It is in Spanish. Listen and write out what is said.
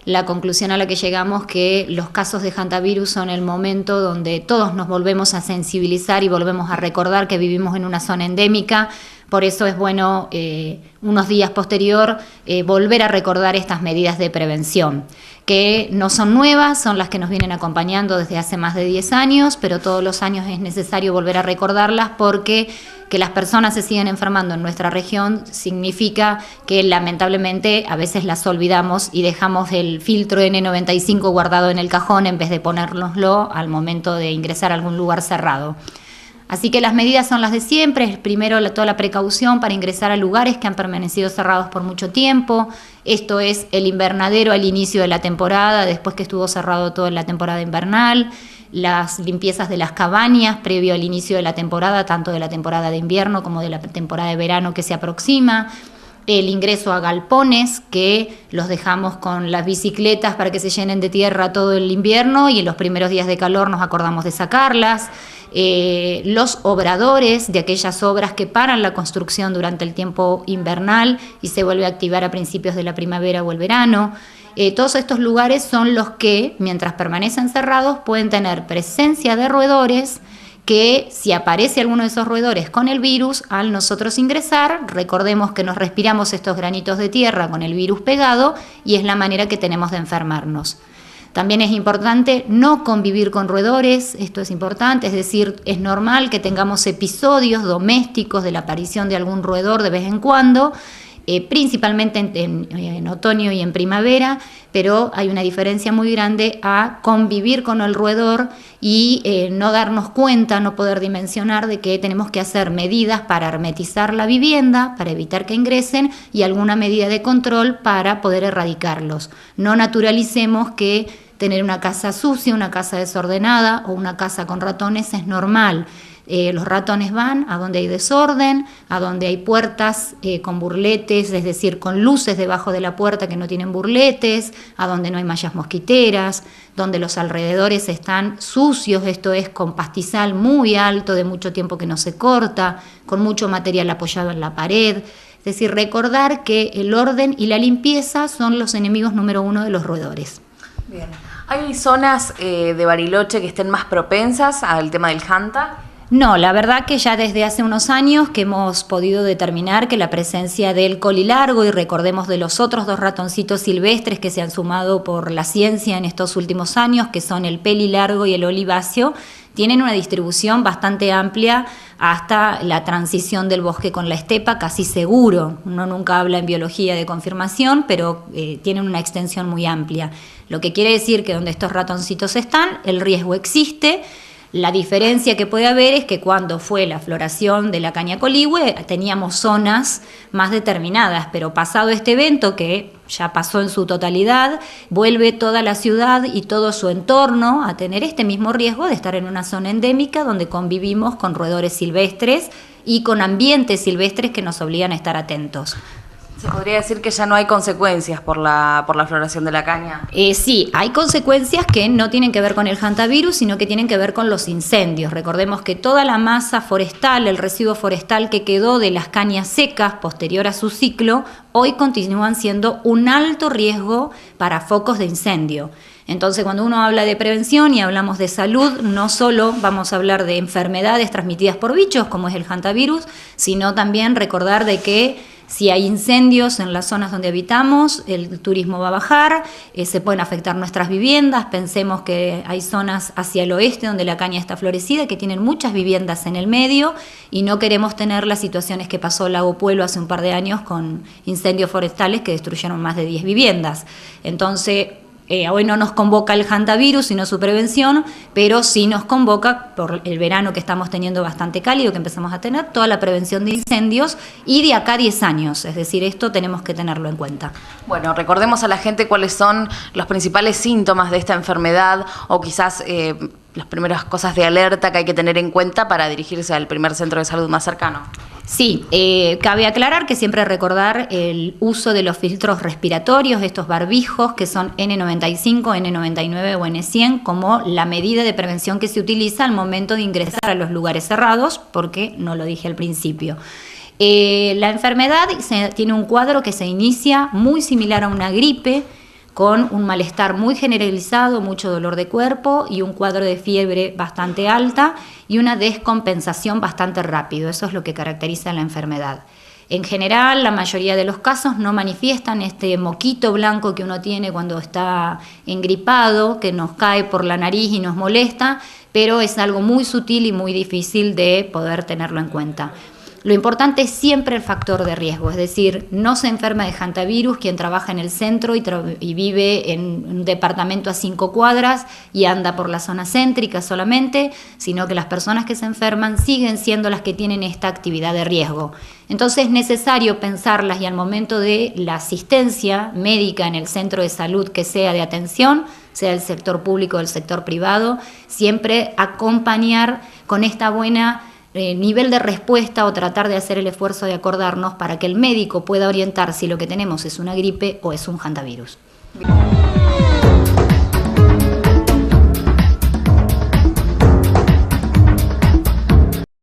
la conclusión a la que llegamos que los casos de hantavirus son el momento donde todos nos volvemos a sensibilizar y volvemos a recordar que vivimos en una zona endémica. Por eso es bueno unos días posterior volver a recordar estas medidas de prevención, que no son nuevas, son las que nos vienen acompañando desde hace más de 10 años, pero todos los años es necesario volver a recordarlas porque que las personas se siguen enfermando en nuestra región significa que lamentablemente a veces las olvidamos y dejamos el filtro N95 guardado en el cajón en vez de ponérnoslo al momento de ingresar a algún lugar cerrado. Así que las medidas son las de siempre. Primero, toda la precaución para ingresar a lugares que han permanecido cerrados por mucho tiempo. Esto es el invernadero al inicio de la temporada, después que estuvo cerrado toda la temporada invernal. Las limpiezas de las cabañas previo al inicio de la temporada, tanto de la temporada de invierno como de la temporada de verano que se aproxima. El ingreso a galpones, que los dejamos con las bicicletas para que se llenen de tierra todo el invierno y en los primeros días de calor nos acordamos de sacarlas. Los obradores de aquellas obras que paran la construcción durante el tiempo invernal y se vuelve a activar a principios de la primavera o el verano. Todos estos lugares son los que, mientras permanecen cerrados, pueden tener presencia de roedores que si aparece alguno de esos roedores con el virus, al nosotros ingresar, recordemos que nos respiramos estos granitos de tierra con el virus pegado y es la manera que tenemos de enfermarnos. También es importante no convivir con roedores, esto es importante, es decir, es normal que tengamos episodios domésticos de la aparición de algún roedor de vez en cuando, principalmente en otoño y en primavera, pero hay una diferencia muy grande a convivir con el roedor y no darnos cuenta, no poder dimensionar de que tenemos que hacer medidas para hermetizar la vivienda, para evitar que ingresen y alguna medida de control para poder erradicarlos. No naturalicemos que tener una casa sucia, una casa desordenada o una casa con ratones es normal. Los ratones van a donde hay desorden, a donde hay puertas con burletes, es decir, con luces debajo de la puerta que no tienen burletes, a donde no hay mallas mosquiteras, donde los alrededores están sucios, esto es con pastizal muy alto de mucho tiempo que no se corta, con mucho material apoyado en la pared. Es decir, recordar que el orden y la limpieza son los enemigos número uno de los roedores. Bien. ¿Hay zonas de Bariloche que estén más propensas al tema del hanta? No, la verdad que ya desde hace unos años que hemos podido determinar que la presencia del colilargo, y recordemos de los otros 2 ratoncitos silvestres que se han sumado por la ciencia en estos últimos años, que son el pelilargo y el oliváceo, tienen una distribución bastante amplia hasta la transición del bosque con la estepa, casi seguro. Uno nunca habla en biología de confirmación, pero tienen una extensión muy amplia. Lo que quiere decir que donde estos ratoncitos están, el riesgo existe. La diferencia que puede haber es que cuando fue la floración de la caña coligüe teníamos zonas más determinadas, pero pasado este evento, que ya pasó en su totalidad, vuelve toda la ciudad y todo su entorno a tener este mismo riesgo de estar en una zona endémica donde convivimos con roedores silvestres y con ambientes silvestres que nos obligan a estar atentos. ¿Se podría decir que ya no hay consecuencias por la floración de la caña? Sí, hay consecuencias que no tienen que ver con el hantavirus, sino que tienen que ver con los incendios. Recordemos que toda la masa forestal, el residuo forestal que quedó de las cañas secas posterior a su ciclo, hoy continúan siendo un alto riesgo para focos de incendio. Entonces, cuando uno habla de prevención y hablamos de salud, no solo vamos a hablar de enfermedades transmitidas por bichos, como es el hantavirus, sino también recordar de que si hay incendios en las zonas donde habitamos, el turismo va a bajar, se pueden afectar nuestras viviendas. Pensemos que hay zonas hacia el oeste donde la caña está florecida, que tienen muchas viviendas en el medio y no queremos tener las situaciones que pasó Lago Puelo hace un par de años con incendios forestales que destruyeron más de 10 viviendas. Entonces, hoy no nos convoca el hantavirus, sino su prevención, pero sí nos convoca, por el verano que estamos teniendo bastante cálido, que empezamos a tener, toda la prevención de incendios y de acá a 10 años. Es decir, esto tenemos que tenerlo en cuenta. Bueno, recordemos a la gente cuáles son los principales síntomas de esta enfermedad o quizás las primeras cosas de alerta que hay que tener en cuenta para dirigirse al primer centro de salud más cercano. Sí, cabe aclarar que siempre recordar el uso de los filtros respiratorios, estos barbijos que son N95, N99 o N100 como la medida de prevención que se utiliza al momento de ingresar a los lugares cerrados, porque no lo dije al principio. La enfermedad tiene un cuadro que se inicia muy similar a una gripe, con un malestar muy generalizado, mucho dolor de cuerpo y un cuadro de fiebre bastante alta y una descompensación bastante rápido. Eso es lo que caracteriza la enfermedad. En general, la mayoría de los casos no manifiestan este moquito blanco que uno tiene cuando está engripado, que nos cae por la nariz y nos molesta, pero es algo muy sutil y muy difícil de poder tenerlo en cuenta. Lo importante es siempre el factor de riesgo, es decir, no se enferma de hantavirus quien trabaja en el centro y vive en un departamento a 5 cuadras y anda por la zona céntrica solamente, sino que las personas que se enferman siguen siendo las que tienen esta actividad de riesgo. Entonces es necesario pensarlas y al momento de la asistencia médica en el centro de salud que sea de atención, sea del sector público o del sector privado, siempre acompañar con esta buena nivel de respuesta o tratar de hacer el esfuerzo de acordarnos para que el médico pueda orientar si lo que tenemos es una gripe o es un hantavirus.